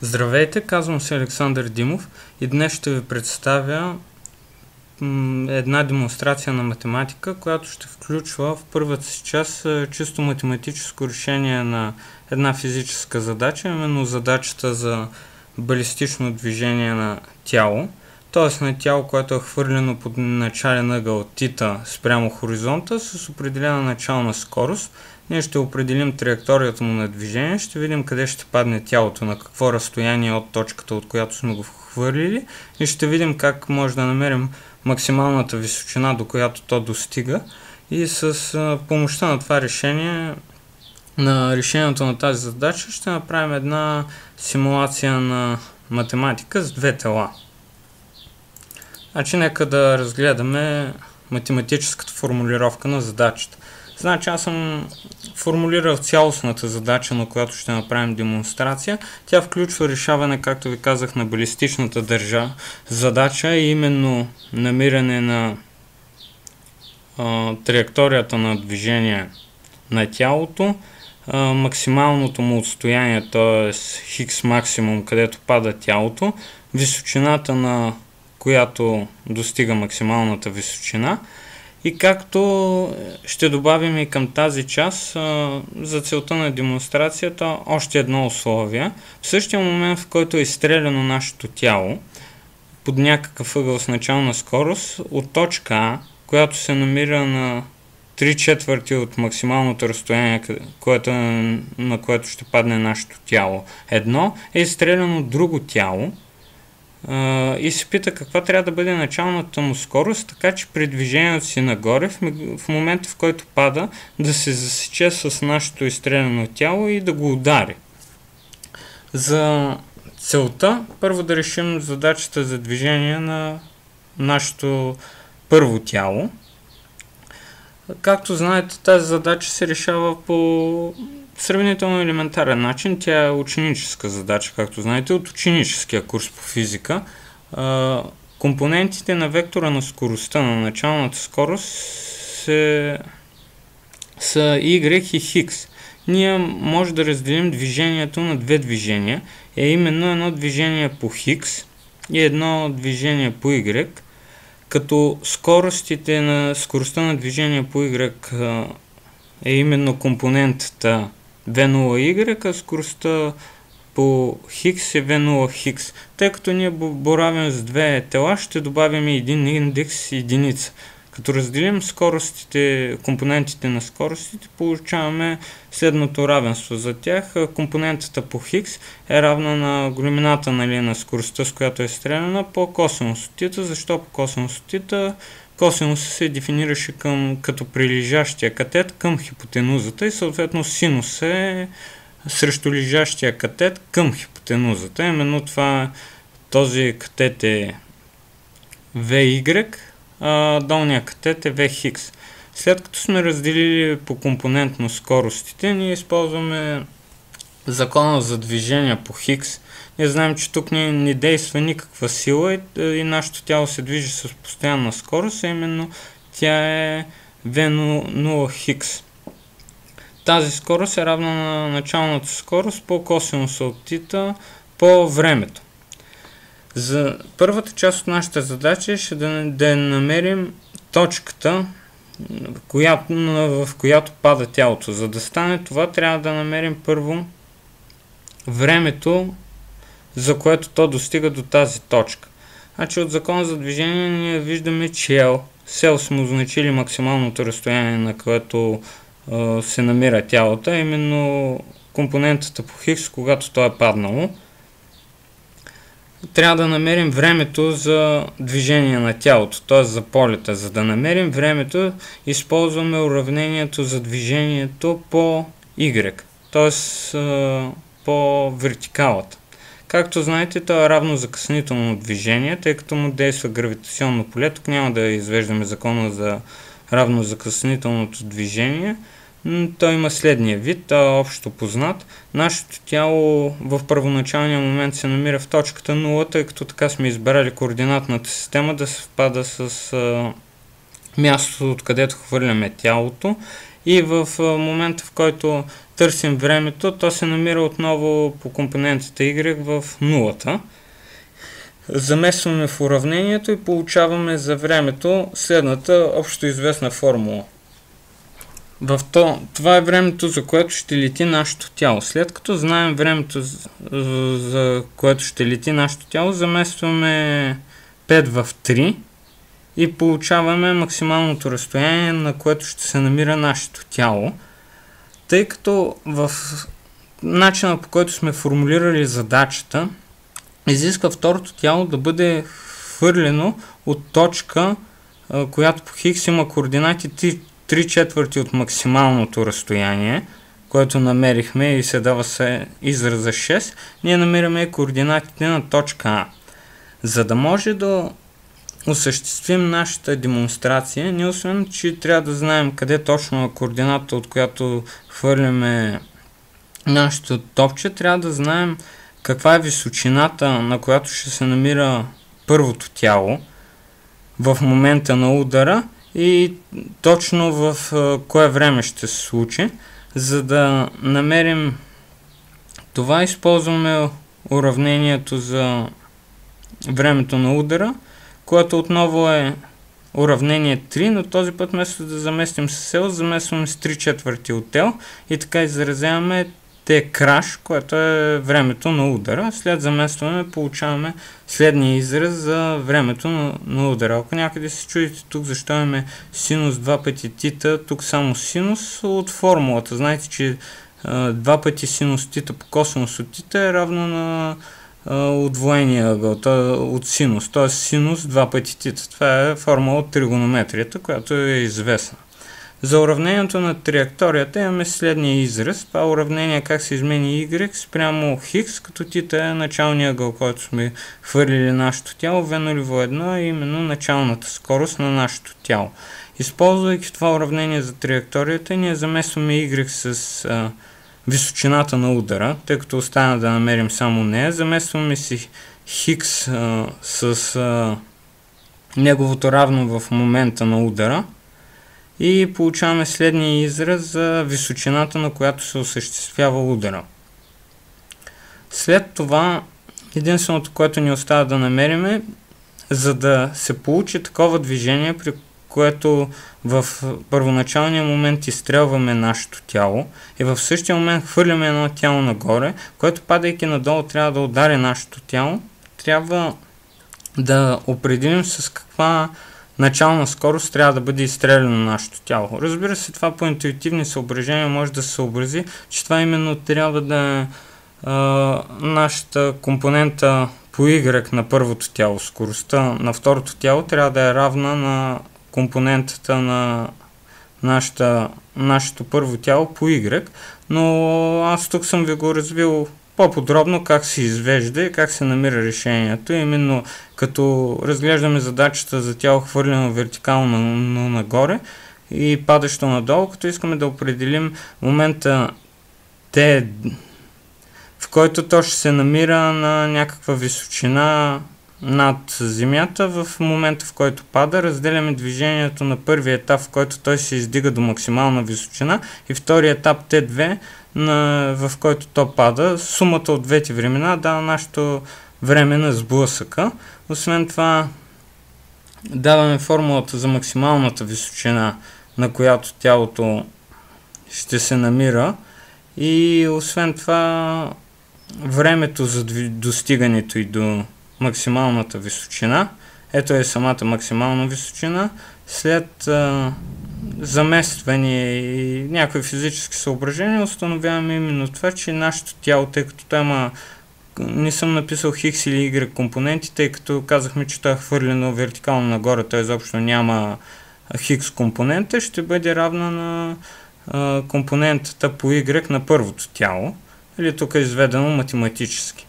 Здравейте, казвам се Александър Димов и днес ще ви представя една демонстрация на математика, която ще включва в първата си част чисто математическо решение на една физическа задача, именно задачата за балистично движение на тяло, т.е. на тяло, което е хвърлено под начален ъгъл θ спрямо хоризонта с определена начална скорост. Ние ще определим траекторията му на движение, ще видим къде ще падне тялото, на какво разстояние от точката, от която сме го хвърлили, и ще видим как може да намерим максималната височина, до която то достига, и с помощта на това решение, на решението на тази задача, ще направим една симулация на математика с две тела. Значи нека да разгледаме математическата формулировка на задачата. Значи аз съм формулирал цялостната задача, на която ще направим демонстрация. Тя включва решаване, както ви казах, на балистичната задача, и именно намиране на траекторията на движение на тялото, максималното му отстояние, т.е. хикс максимум, където пада тялото, височината, на която достига максималната височина. И както ще добавим и към тази част, за целта на демонстрацията, още едно условие. В същия момент, в който е изстреляно нашето тяло под някакъв ъгъл с начална скорост, от точка А, която се намира на 3/4 от максималното разстояние, на което ще падне нашето тяло, едно, е изстреляно друго тяло, и се пита каква трябва да бъде началната му скорост, така че при движението си нагоре, в момента в който пада, да се засече с нашето изстреляно тяло и да го удари. За целта първо да решим задачата за движение на нашето първо тяло. Както знаете, тази задача се решава по сравнително елементарен начин. Тя е ученическа задача, както знаете, от ученическия курс по физика. Компонентите на вектора на скоростта, на началната скорост, са y и x. Ние може да разделим движението на две движения, именно едно движение по x и едно движение по y, като скоростта на движение по y е именно компонентата v0y, а скоростта по хикс е v0x. Тъй като ние боравим с две тела, ще добавим един индекс единица. Като разделим компонентите на скоростите, получаваме следното равенство за тях. Компонентата по хикс е равна на големината на скоростта, с която е стреляна, по косинус от θ. Защо по косинус от θ? Косинусът се дефинираше като прилежащия катет към хипотенузата и съответно синус е срещу лежащия катет към хипотенузата. Именно този катет е VY, а долния катет е VX. След като сме разделили по компонентно скоростите, ние използваме закона за движение по Хикс. Ние знаем, че тук не действа никаква сила и нашето тяло се движи с постоянна скорост, а именно тя е v0x. Тази скорост е равна на началната скорост по косинуса от θ по времето. За първата част от нашата задача ще да намерим точката, в която пада тялото. За да стане това, трябва да намерим първо времето, за което то достига до тази точка. Значи от закона за движение ние виждаме, че L сме означили максималното разстояние, на което се намира тялото, именно компонентата по Хикс, когато то е паднало. Трябва да намерим времето за движение на тялото, т.е. за полета. За да намерим времето, използваме уравнението за движението по Y, т.е. по вертикалата. Както знаете, то е равно закъснително движение, тъй като му действа гравитационно поле. Тук няма да извеждаме закона за равно закъснителното движение. Той има следния вид, той е общо познат. Нашето тяло в първоначалния момент се намира в точката 0, тъй като така сме избрали координатната система да съвпада с мястото, откъдето хвърляме тялото. и в момента, в който търсим времето, то се намира отново по компонентата y в нулата. Замесваме в уравнението и получаваме за времето следната общо известна формула. Това е времето, за което ще лети нашето тяло. След като знаем времето, за което ще лети нашето тяло, заместваме 5 в 3 и получаваме максималното разстояние, на което ще се намира нашето тяло. Тъй като в начина, по който сме формулирали задачата, изисква второто тяло да бъде хвърлено от точка, която по хикс има координати 3/4 от максималното разстояние, което намерихме и се дава израза 6, ние намираме координатите на точка А. За да може да осъществим нашата демонстрация, ние освен, че трябва да знаем къде точно е координата, от която хвърляме нашето топче, трябва да знаем каква е височината, на която ще се намира първото тяло в момента на удара и точно в кое време ще се случи. За да намерим това, използваме уравнението за времето на удара, което отново е уравнение 3, но този път вместо да заместим с L, заместваме с 3/4 от L и така изразяваме T-краш, което е времето на удара. След заместване получаваме следния израз за времето на удара. Ако някъде се чудите тук защо имаме синус 2 пъти тита, тук само синус от формулата. Знаете, че 2 пъти синус тита по косинус от тита е равно на удвоения ъгъл от синус, т.е. синус 2 пъти тита. Това е формула от тригонометрията, която е известна. За уравнението на траекторията имаме следния израз. Това уравнение как се измени y спрямо хикс, като тита е началния ъгъл, който сме хвърлили нашето тяло, v0,1 е именно началната скорост на нашето тяло. Използвайки това уравнение за траекторията, ние замесваме y с височината на удара, тъй като остана да намерим само нея. Заместваме си хикс с неговото равно в момента на удара и получаваме следния израз за височината, на която се осъществява удара. След това, единственото, което ни остава да намерим е, за да се получи такова движение, при което в първоначалния момент изстрелваме нашето тяло и в същия момент хвърляме едно тяло нагоре, което падайки надолу трябва да удари нашето тяло, трябва да определим с каква начална скорост трябва да бъде изстреляно нашето тяло. Разбира се, това по интуитивни съображения може да се съобрази, че това именно трябва да е нашата компонента по Y на първото тяло. Скоростта на второто тяло трябва да е равна на компонентата на нашето първо тяло по Y, но аз тук съм ви го развил по-подробно как се извежда и как се намира решението. Именно като разглеждаме задачата за тяло хвърлено вертикално нагоре и падащо надолу, като искаме да определим момента T, в който то ще се намира на някаква височина над земята. В момента, в който пада, разделяме движението на първия етап, в който той се издига до максимална височина, и втория етап T2, в който то пада. Сумата от двете времена дава нашето време на сблъсъка. Освен това, даваме формулата за максималната височина, на която тялото ще се намира, и освен това времето за достигането и до максималната височина. Ето е самата максимална височина. След заместване и някои физически съображения установяваме именно това, че нашето тяло, тъй като той има, не съм написал хикс или y компоненти, тъй като казахме, че той е хвърлено вертикално нагоре, той изобщо няма хикс компонента, ще бъде равна на компонентата по y на първото тяло, или тук е изведено математически.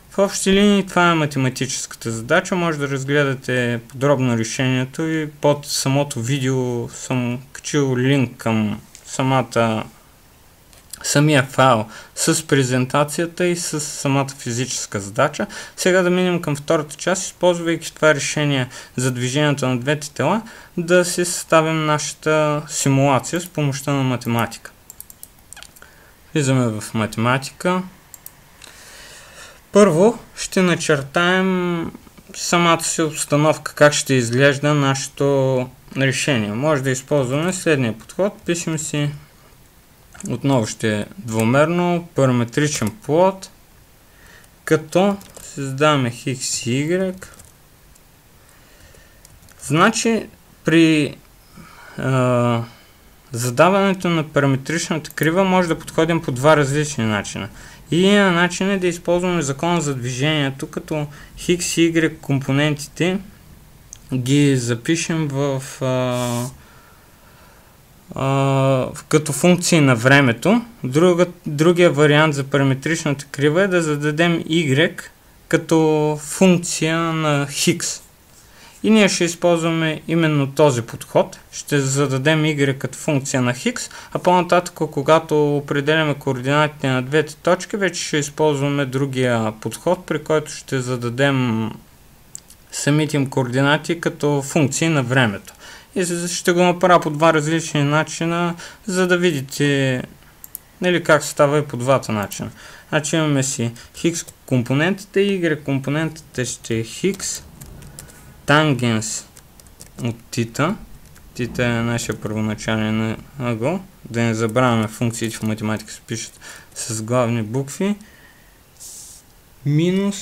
В общи линии това е математическата задача. Може да разгледате подробно решението и под самото видео съм качил линк към самата самия файл с презентацията и с самата физическа задача. Сега да минем към втората част, използвайки това решение за движението на двете тела, да си съставим нашата симулация с помощта на математика. Влизаме в математика. Първо ще начертаем самата си обстановка, как ще изглежда нашето решение. Може да използваме следния подход. Пишем си, отново ще е двумерно, параметричен плод, като създаваме x и y. Значи при задаването на параметричната крива може да подходим по два различни начина. Един начин е да използваме закона за движението, като x и y компонентите ги запишем като функции на времето. Другия вариант за параметричната крива е да зададем y като функция на x. И ние ще използваме именно този подход. Ще зададем y като функция на x, а по-нататък, когато определяме координатите на двете точки, вече ще използваме другия подход, при който ще зададем самите им координати като функции на времето. И ще го направя по два различни начина, за да видите как става и по двата начина. Значи имаме си x компонентите и y компонентите ще е x тангенс от θ. θ е нашия първоначален ъгъл. Да не забравяме, функциите в математика се пишат с главни букви. Минус,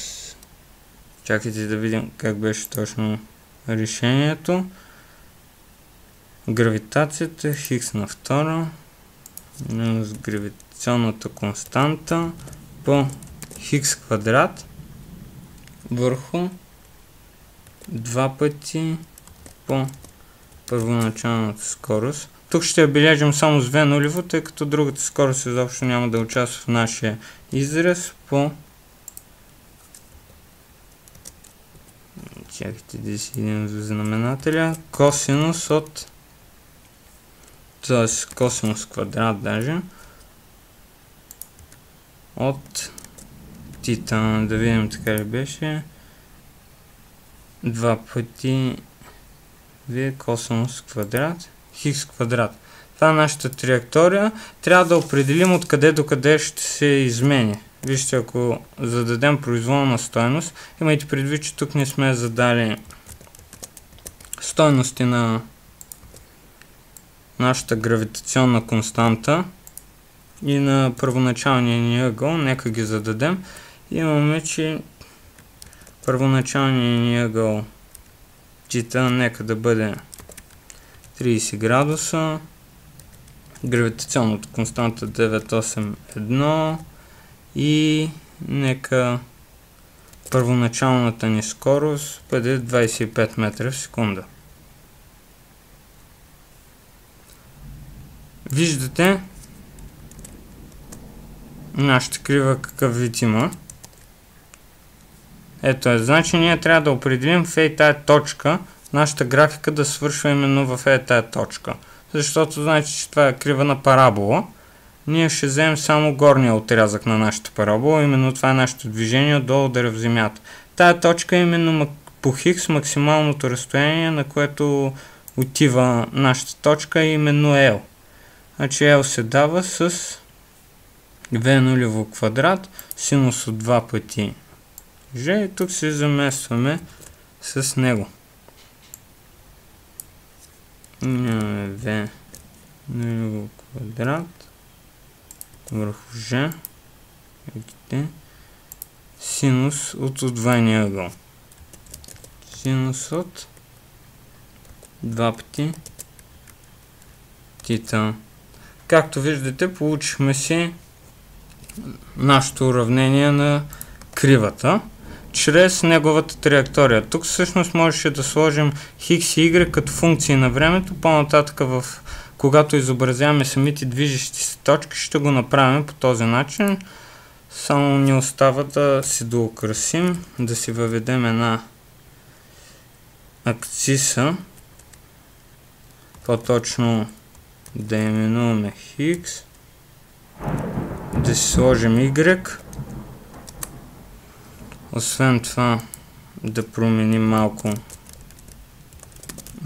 чакайте да видим как беше точно решението. Гравитацията, хикс на втора, минус гравитационната константа по хикс квадрат върху 2 пъти по първоначалната скорост. Тук ще я бележим само с V нулево, тъй като другата скорост изобщо няма да участва в нашия израз по... Чакайте да си идем за знаменателя. Косинус от... т.е. косинус квадрат даже. От θ. Да видим така ли беше. 2 пъти V косинус квадрат, хикс квадрат. Това е нашата траектория. Трябва да определим откъде до къде ще се измени. Вижте, ако зададем произволна стойност, имайте предвид, че тук не сме задали стойности на нашата гравитационна константа и на първоначалния ни ъгъл. Нека ги зададем. Имаме, че първоначалният ни ъгъл θ нека да бъде 30 градуса, гравитационната константа 981 и нека първоначалната ни скорост бъде 25 метра в секунда. Виждате нашата крива какъв вид има. Ето е, значи ние трябва да определим в тая точка нашата графика да свършва именно в тая точка. Защото значи, че това е крива на парабола. Ние ще вземем само горния отрязък на нашата парабола, именно това е нашето движение отдолу удара в земята. Тая точка е именно по хикс максималното разстояние, на което отива нашата точка, е именно L. Значи L се дава с V нулево квадрат, синус от 2 пъти G и тук се заместваме с него. Имаме V нулево квадрат върху G синус от отвойния ъгъл. Синус от 2 пъти θ. Както виждате, получихме си нашето уравнение на кривата чрез неговата траектория. Тук всъщност можеше да сложим x и y като функции на времето. По-нататък, когато изобразяваме самите движещи се точки, ще го направим по този начин. Само ни остава да си доукрасим, да си въведем една акциса, по-точно да именуваме x да си сложим Y. Освен това да променим малко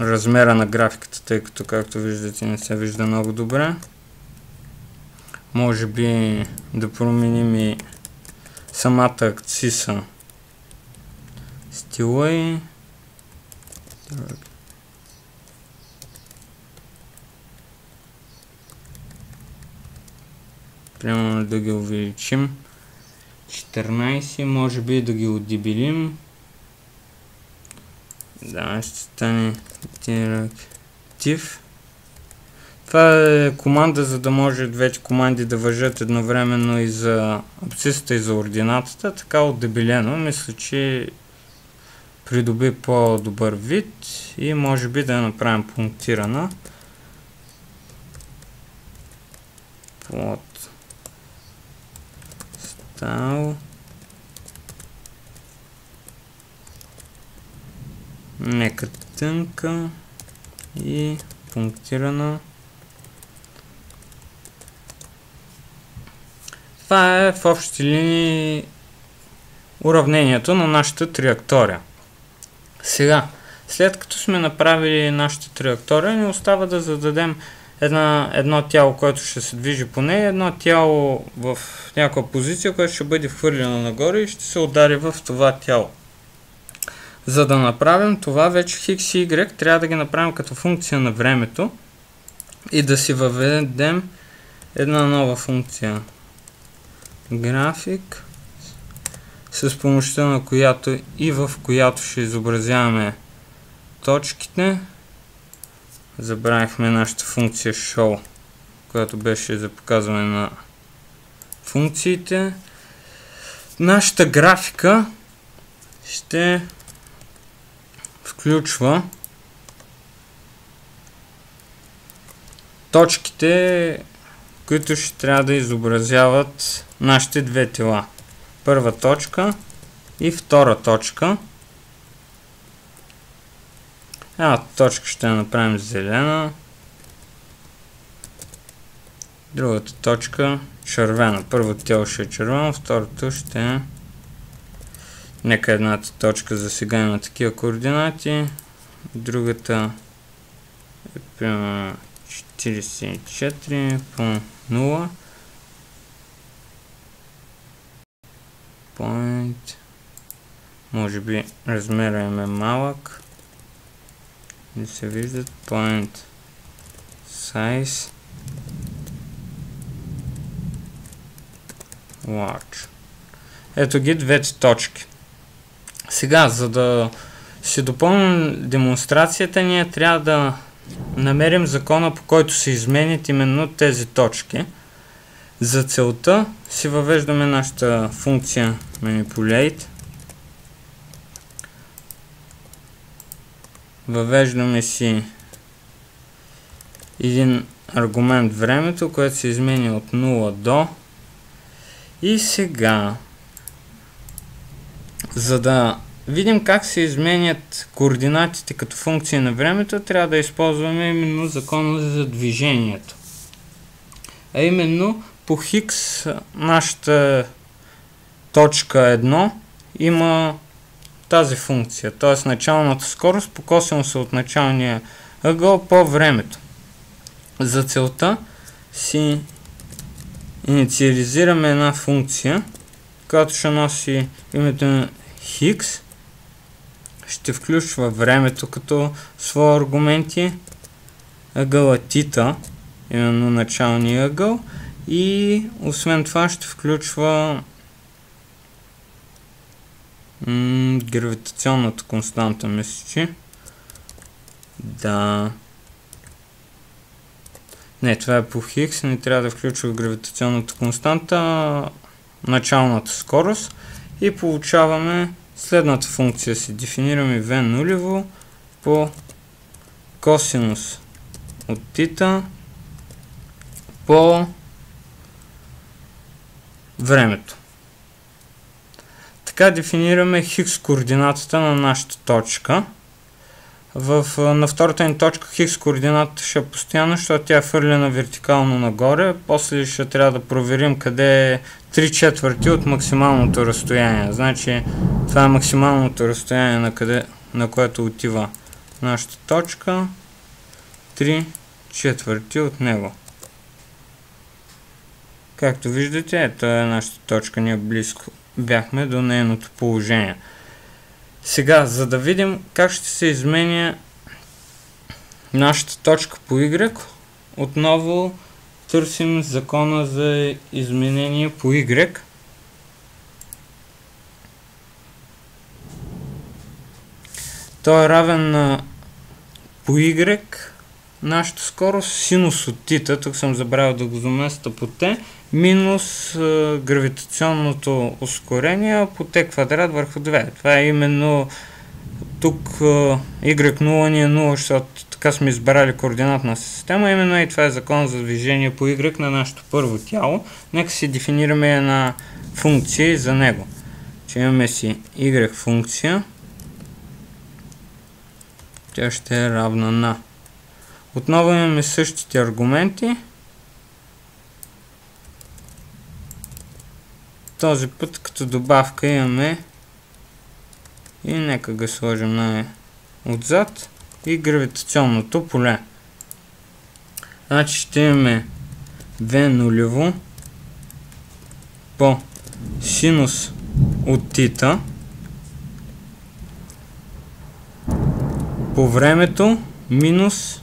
размера на графиката, тъй като, както виждате, не се вижда много добре. Може би да променим и самата акциса стила и примерно да ги увеличим 14, може би да ги отдебелим. Да, ще стане директив. Това е команда, за да може двете команди да важат едновременно и за абсцисата и за ординатата. Така отдебелено, мисля, че придоби по-добър вид и може би да я направим пунктирана. Под стайл. Нека тънка и пунктирана. Това е в общи линии уравнението на нашата траектория. Сега, след като сме направили нашата траектория, ни остава да зададем едно тяло, което ще се движи по нея, едно тяло в някаква позиция, което ще бъде хвърлено нагоре и ще се удари в това тяло. За да направим това, вече X и Y трябва да ги направим като функция на времето и да си въведем една нова функция. График, с помощта на която и в която ще изобразяваме точките. Забравихме нашата функция show, която беше за показване на функциите. Нашата графика ще включва точките, които ще трябва да изобразяват нашите две тела. Първа точка и втора точка. Едната точка ще я направим зелена. Другата точка червена. Първото тяло ще е червено, второто ще е... Нека едната точка за сега има такива координати. Другата е примерно 44 по 0. Point. Може би размера им е малък. Не се виждат. Point size large. Ето ги двете точки. Сега, за да си допълним демонстрацията, ние трябва да намерим закона, по който се изменят именно тези точки. За целта си въвеждаме нашата функция manipulate. Въвеждаме си един аргумент времето, което се изменя от 0 до. И сега, за да видим как се изменят координатите като функция на времето, трябва да използваме именно закона за движението. А именно по Хикс нашата точка 1 има тази функция, т.е. началната скорост по косинуса от началния ъгъл по времето. За целта си инициализираме една функция, която ще носи името на Хикс, ще включва времето като свои аргументи, ъгъла тита, именно началния ъгъл, и освен това ще включва гравитационната константа, мисля, че. Да. Не, това е по Хикс, не трябва да включва гравитационната константа, началната скорост, и получаваме следната функция. Си дефинираме V нулево по косинус от тита по времето. Така дефинираме Хикс координатата на нашата точка. на втората ни точка хикс координата ще е постоянна, защото тя е фърлена вертикално нагоре. После ще трябва да проверим къде е 3/4 от максималното разстояние. Значи това е максималното разстояние на което отива нашата точка. 3/4 от него. Както виждате, ето е нашата точка, ние близко бяхме до нейното положение. Сега, за да видим как ще се изменя нашата точка по Y, отново търсим закона за изменение по Y. Той е равен на по Y нашата скорост синус от θ, тук съм забравил да го заместя по t, минус гравитационното ускорение по t квадрат върху 2. Това е именно тук y0 ни е 0, защото така сме избрали координатна система. Именно и това е закон за движение по y на нашето първо тяло. Нека си дефинираме една функция за него. Че имаме си y функция. Тя ще е равна на. Отново имаме същите аргументи. Този път като добавка имаме и нека го сложим отзад и гравитационното поле. Значи ще имаме V0 по синус от θ по времето минус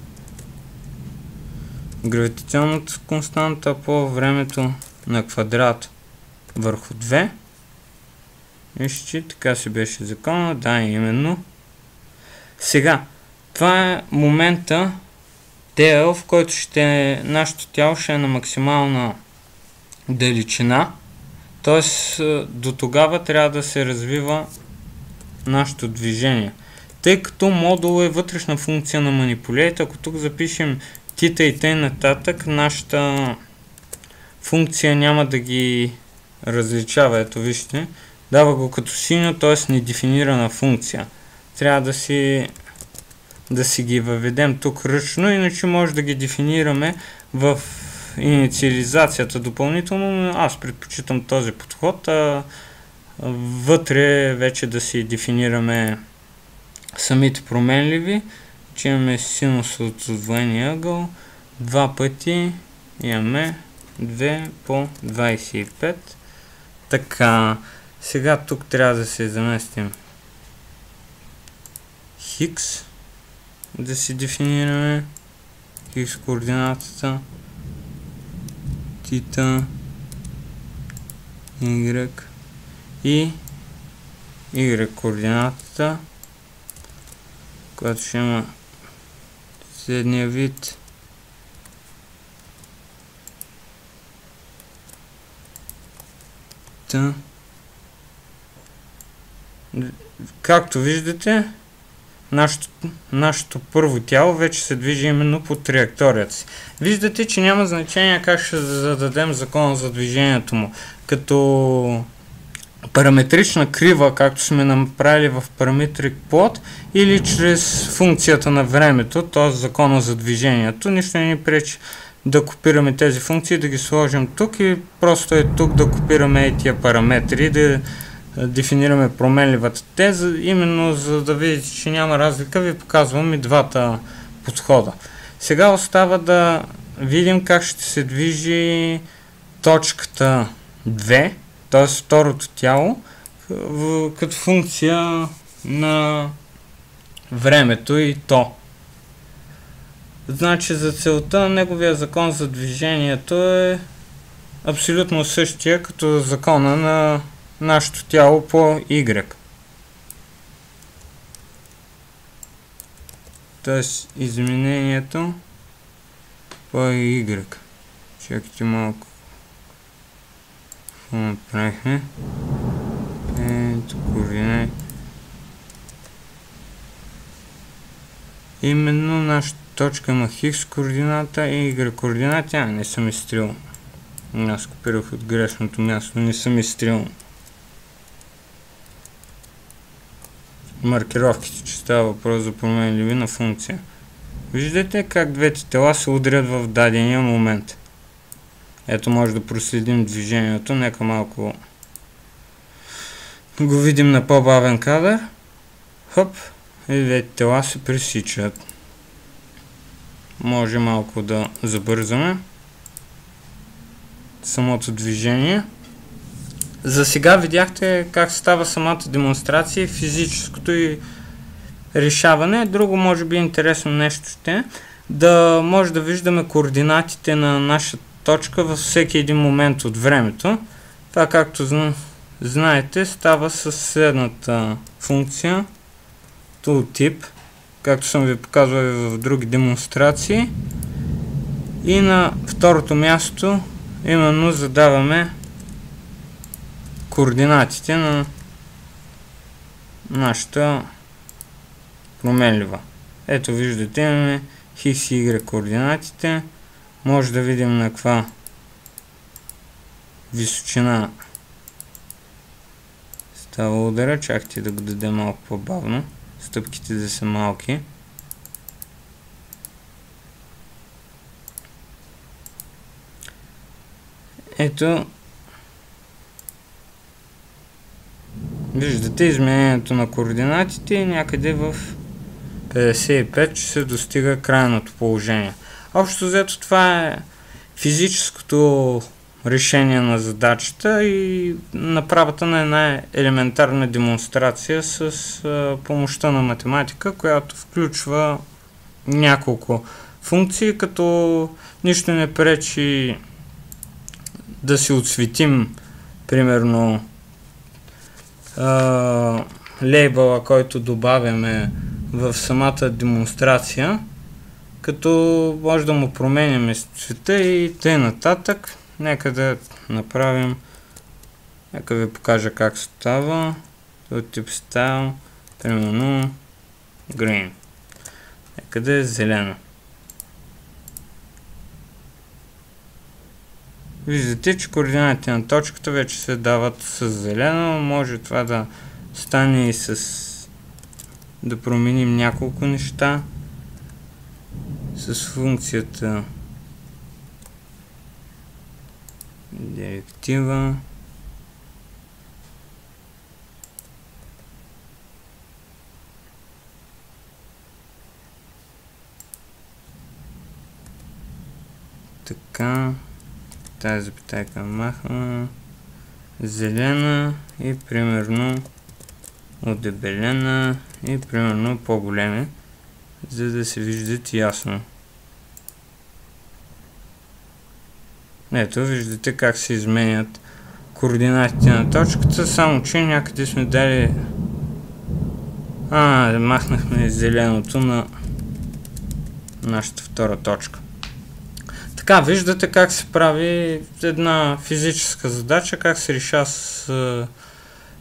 гравитационната константа по времето на квадрат върху 2. Вижте, така си беше закона. Да, именно. Сега, това е момента TL, в който нашето тяло ще е на максимална далечина. Т.е. до тогава трябва да се развива нашето движение. Тъй като модул е вътрешна функция на манипулейта, ако тук запишем θ и т нататък, нашата функция няма да ги различава. Ето вижте, дава го като синьо, т.е. недефинирана функция. Трябва да си ги въведем тук ръчно, иначе може да ги дефинираме в инициализацията допълнително, но аз предпочитам този подход, а вътре вече да си дефинираме самите променливи, че имаме синус от отвоения ъгъл, 2 пъти имаме 2 по 25. Така, сега тук трябва да се заместим хикс, да си дефинираме хикс координатата, θ, y и y координатата, която ще има следния вид. Както виждате, нашето първо тяло вече се движи именно по траекторията си. Виждате, че няма значение как ще зададем закона за движението му. Като параметрична крива, както сме направили в параметрик плот, или чрез функцията на времето, т.е. закона за движението. Нищо не ни пречи да копираме тези функции, да ги сложим тук и просто е тук да копираме тия параметри, да дефинираме променливата теза, именно за да видите, че няма разлика, ви показвам и двата подхода. Сега остава да видим как ще се движи точката 2, т.е. второто тяло, като функция на времето и то. Значи за целта неговия закон за движението е абсолютно същия като закона на нашето тяло по Y. Тоест изменението по Y. Чакайте малко. Какво направихме? Именно нашата точка има Хикс координата и Y координата. Не съм изтрил. Аз копирах от грешното място. Не съм изтрил. маркировките, че става въпрос за променливи на функция. Виждате как двете тела се удрят в дадения момент. Ето може да проследим движението. Нека малко го видим на по-бавен кадър. Хоп! И двете тела се пресичат. Може малко да забързаме самото движение. За сега видяхте как става самата демонстрация, физическото и решаване. Друго може би интересно нещо ще да може да виждаме координатите на нашата точка във всеки един момент от времето. Това, както знаете, става със следната функция tooltip, както съм ви показвал и в други демонстрации. И на второто място именно задаваме координатите на нашата променлива. Ето виждате, имаме X и Y координатите. Може да видим на каква височина става удара. Чакайте да го дадем малко по-бавно. Стъпките да са малки. Ето виждате изменението на координатите и някъде в 55 че се достига крайното положение. Общо взето това е физическото решение на задачата и направата на една елементарна демонстрация с помощта на математика, която включва няколко функции, като нищо не пречи да си отсветим примерно лейбъла, който добавяме в самата демонстрация, като може да му променяме цвета и т.н. Нека да направим, нека ви покажа как става. Този тип стайл, примерно green. Нека да е зелено. Виждате, че координатите на точката вече се дават с зелено. Може това да стане и с да променим няколко неща с функцията директива. Така, тази запитайка махна, зелена и примерно удебелена и примерно по-големи, за да се виждат ясно. Ето, виждате как се изменят координатите на точката, само че някъде сме дали махнахме зеленото на нашата втора точка. Така, виждате как се прави една физическа задача, как се решава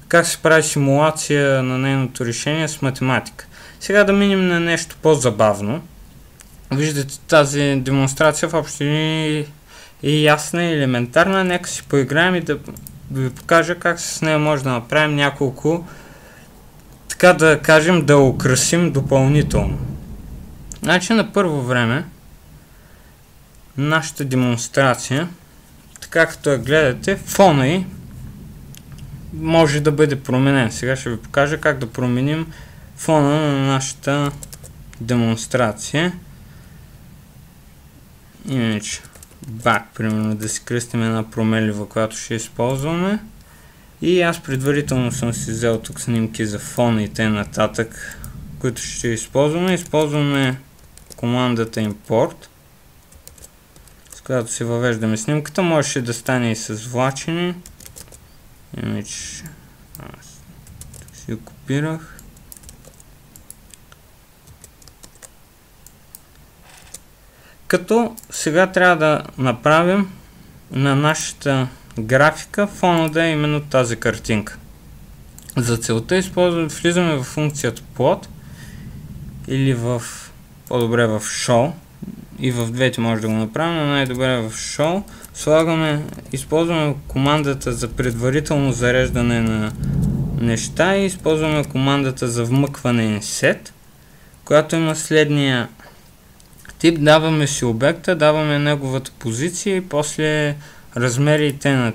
как се прави симулация на нейното решение с математика. Сега да минем на нещо по-забавно. Виждате, тази демонстрация в общи линии е ясна и елементарна. Нека си поиграем и да ви покажа как с нея може да направим няколко, така да кажем, да украсим допълнително. Значи на първо време нашата демонстрация, така като я гледате, фона й може да бъде променен. Сега ще ви покажа как да променим фона на нашата демонстрация. Иначе back, примерно, да си кръстим една променлива, която ще използваме. И аз предварително съм си взел тук снимки за фона и т.н., които ще използваме. Използваме командата import, с която си въвеждаме снимката. Можеше да стане и с влачене. Иначе си го копирах. Като сега трябва да направим на нашата графика фона да е именно тази картинка. За целта влизаме в функцията plot или по-добре в show. И в двете може да го направим, но най-добре в show. Използваме командата за предварително зареждане на неща и използваме командата за вмъкване inset, която има следния тип. Даваме си обекта, даваме неговата позиция и после размери и т.н.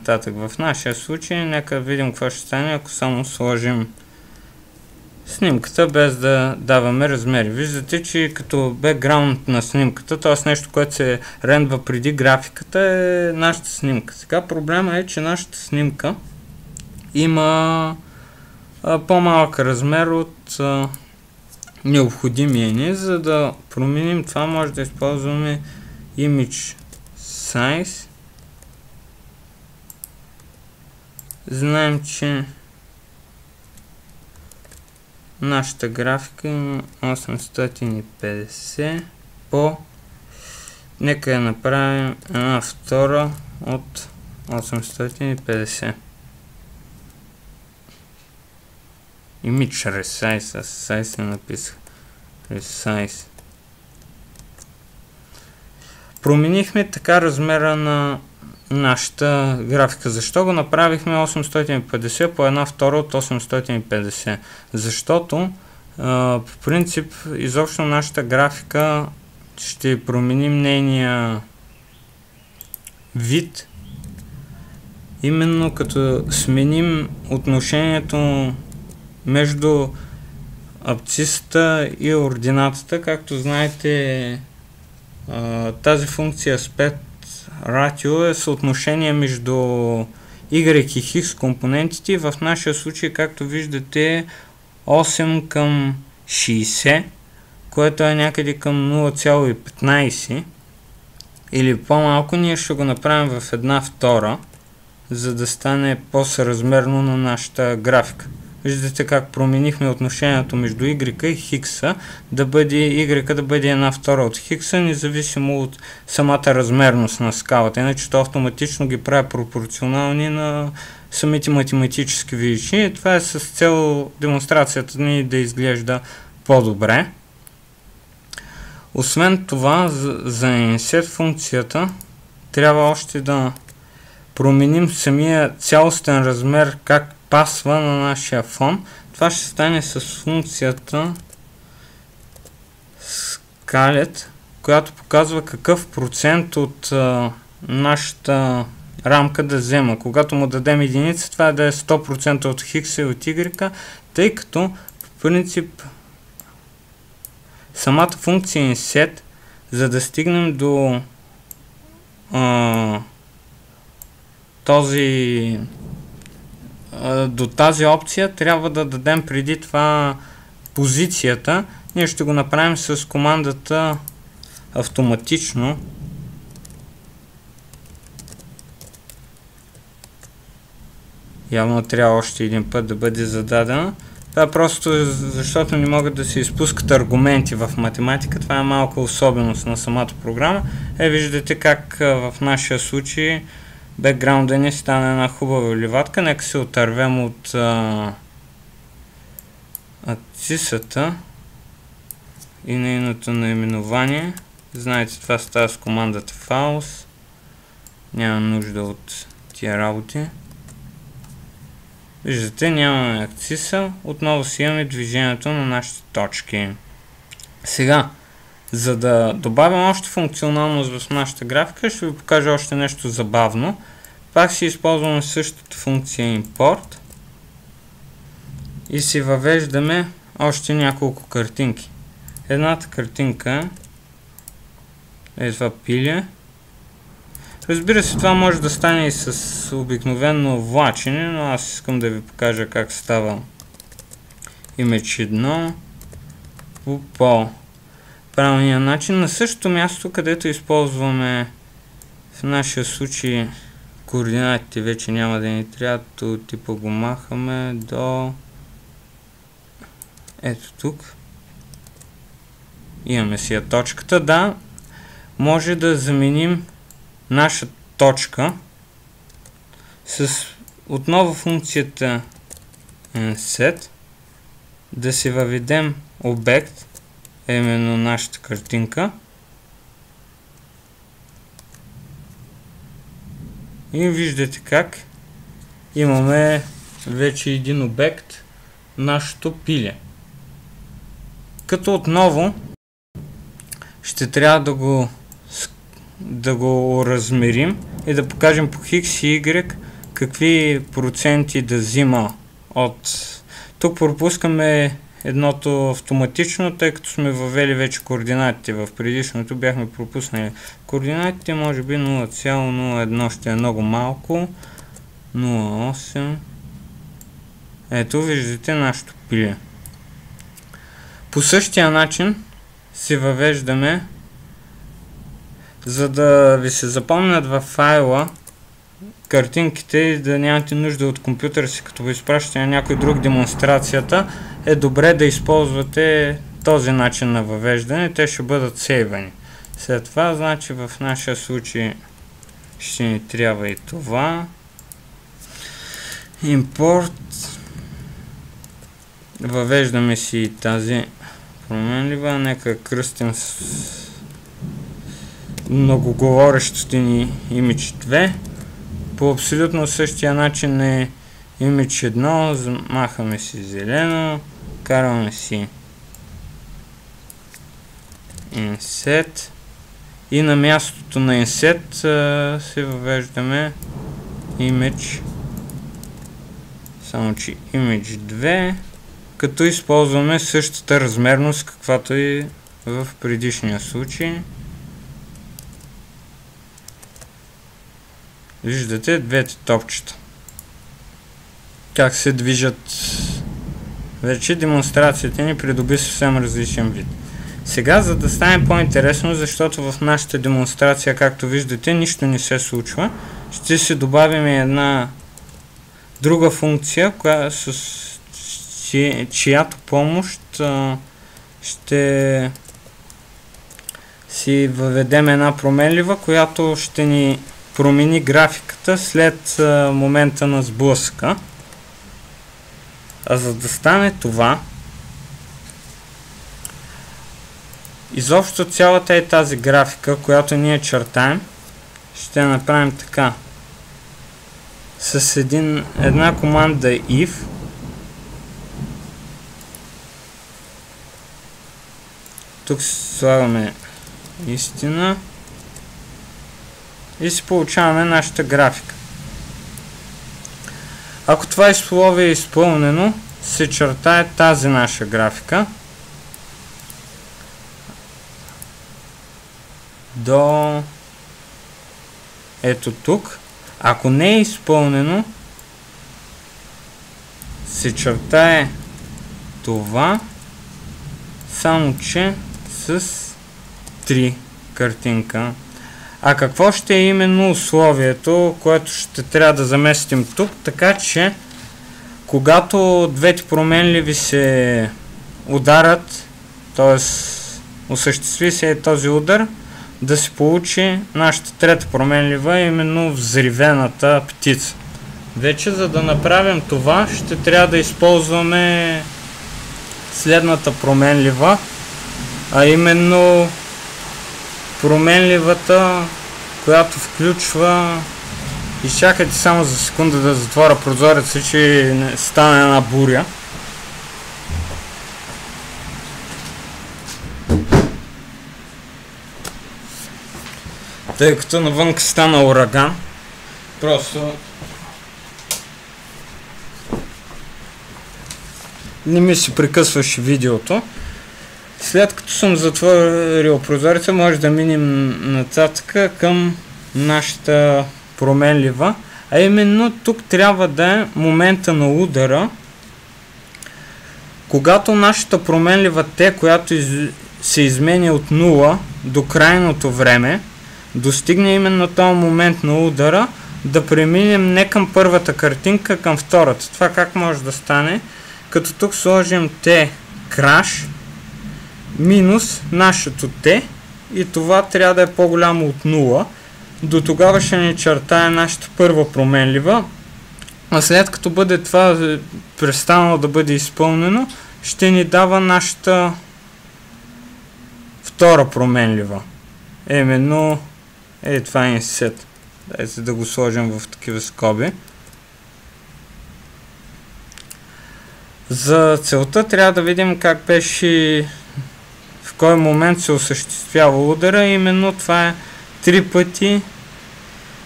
В нашия случай нека видим какво ще стане, ако само сложим снимката без да даваме размери. Виждате, че като бекграунд на снимката, т.е. нещо, което се рендва преди графиката, е нашата снимка. Сега проблема е, че нашата снимка има по-малък размер от необходимия ни. За да променим това, може да използваме image size. Знаем, че нашата графика има 850 по... Нека я направим една втора от 850. Image resize, аз size не написах. Resize. Променихме така размера на нашата графика. Защо го направихме 850 по една втора от 850? Защото по принцип изобщо нашата графика ще променим нейния вид, именно като сменим отношението между абсцисата и ординатата. Както знаете, тази функция aspect ratio е съотношение между y и x компонентите. В нашия случай, както виждате, 8 към 60, което е някъде към 0,15 или по-малко. Ние ще го направим в една втора, за да стане по-съразмерно на нашата графика. Виждате как променихме отношението между y и x, y да бъде една втора от x, независимо от самата размерност на скалата. Иначе то автоматично ги прави пропорционални на самите математически величини. Това е с цел демонстрацията ни да изглежда по-добре. Освен това, за inset функцията трябва още да променим самия цялостен размер, как пасва на нашия фон. Това ще стане с функцията scalet, която показва какъв процент от нашата рамка да взема. Когато му дадем единица, това е да е 100% от x и от y, тъй като по принцип самата функция inset, за да стигнем до тази опция, трябва да дадем преди това позицията. Ние ще го направим с командата автоматично. Явно трябва още един път да бъде зададена. Това е просто защото не могат да се изпускат аргументи в математика. Това е малко особеност на самата програма. Виждате как в нашия случай бекграунда ни стана една хубава ливадка. Нека се отървем от абсцисата и нейното наименование. Знаете, това става с командата files. Няма нужда от тия работи. Виждате, нямаме абсциса. Отново си имаме движението на нашите точки. Сега, за да добавим още функционалност в нашата графика, ще ви покажа още нещо забавно. Пак си използваме същата функция import и си въвеждаме още няколко картинки. Едната картинка е това пиле. Разбира се, това може да стане и с обикновено влачене, но аз искам да ви покажа как става image 1 по по-правилния начин. На същото място, където използваме в нашия случай координатите, вече няма да ни трябва, типа го махаме до ето тук. Имаме си я точката. Да, може да заменим наша точка с отново функцията inset, да си въведем обект, именно нашата картинка, и виждате как имаме вече един обект, нашето пиле. Като отново ще трябва да го размерим и да покажем по X и Y какви проценти да взима от... Тук пропускаме едното автоматично, тъй като сме въвели вече координатите. В предишното бяхме пропуснали координатите, може би 0,01 ще е много малко. 0,8. Ето виждате нашето пиле. По същия начин си въвеждаме, за да ви се запомнят във файла картинките и да нямате нужда от компютъра си, като го изпращате на някой друг демонстрацията, е добре да използвате този начин на въвеждане, те ще бъдат сейвани. След това, значи в нашия случай ще ни трябва и това. Import. Въвеждаме си тази променлива, нека кръстим с многоговорещите ни image 2. По абсолютно същия начин е image 1, махаме си зелено, караме си insert и на мястото на insert си въвеждаме image, само че image 2, като използваме същата размерност, каквато и в предишния случай. Виждате двете топчета как се движат. Вече демонстрацията ни придоби съвсем различен вид. Сега, за да стане по-интересно, защото в нашата демонстрация, както виждате, нищо не се случва, ще си добавим една друга функция, чиято помощ ще си въведем една променлива, която ще ни промени графиката след момента на сблъсъка. А за да стане това, изобщо цялата е тази графика, която ние чертаем, ще направим така. С една команда if тук слагаме истина и си получаваме нашата графика. Ако това условие е изпълнено, се чертае тази наша графика до ето тук. Ако не е изпълнено, се чертае това, само че с 3 картинка. А какво ще е именно условието, което ще трябва да заместим тук, така че когато двете променливи се ударят, т.е. осъществи се този удар, да се получи нашата трета променлива, именно взривената птица. Вече за да направим това, ще трябва да използваме следната променлива, а именно променливата, която включва... Изчакайте само за секунда да затворя прозореца, че не стане една буря. Тъй като навънка стана ураган, просто не ми се прекъсваше видеото. След като съм затворил прозореца, може да минем нататък към нашата променлива, а именно тук трябва да е момента на удара, когато нашата променлива T, която се изменя от 0 до крайното време, достигне именно този момент на удара, да преминем не към първата картинка, към втората. Това как може да стане? Като тук сложим T crash минус нашето T и това трябва да е по-голямо от 0. До тогава ще ни чертае нашата първа променлива, а след като бъде това престанало да бъде изпълнено, ще ни дава нашата втора променлива. Именно това е insert. Дайте да го сложим в такива скоби. За целта трябва да видим как беше, в кой момент се осъществява удара. Именно това е 3 пъти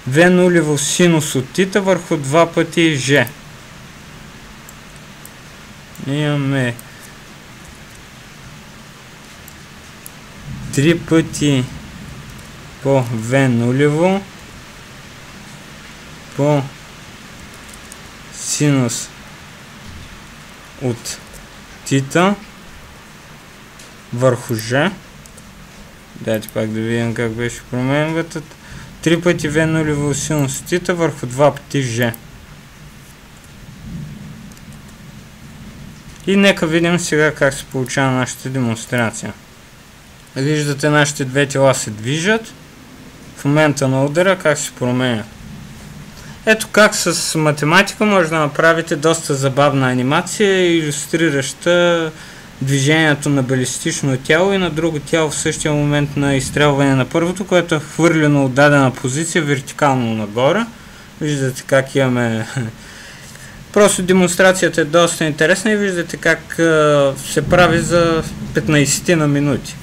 V нулево синус от тита върху 2 пъти G. Имаме 3 пъти по V нулево по синус от тита върху G. Дайте пак да видим как беше променвата. 3 пъти V нулево синус от тита върху 2 пъти G. И нека видим сега как се получава нашата демонстрация. Виждате, нашите две тела се движат. В момента на удара как се променят. Ето как с математика може да направите доста забавна анимация, илюстрираща движението на балистично тяло и на друго тяло в същия момент на изстрелване на първото, което е хвърлено от дадена позиция вертикално нагоре. Виждате как имаме... Просто демонстрацията е доста интересна и виждате как се прави за 15 на минути.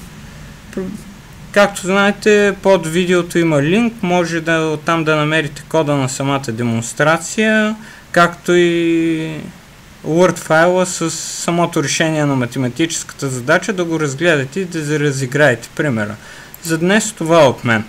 Както знаете, под видеото има линк, може да оттам да намерите кода на самата демонстрация, както и Word файла с самото решение на математическата задача, да го разгледате и да разиграете примера. За днес това от мен.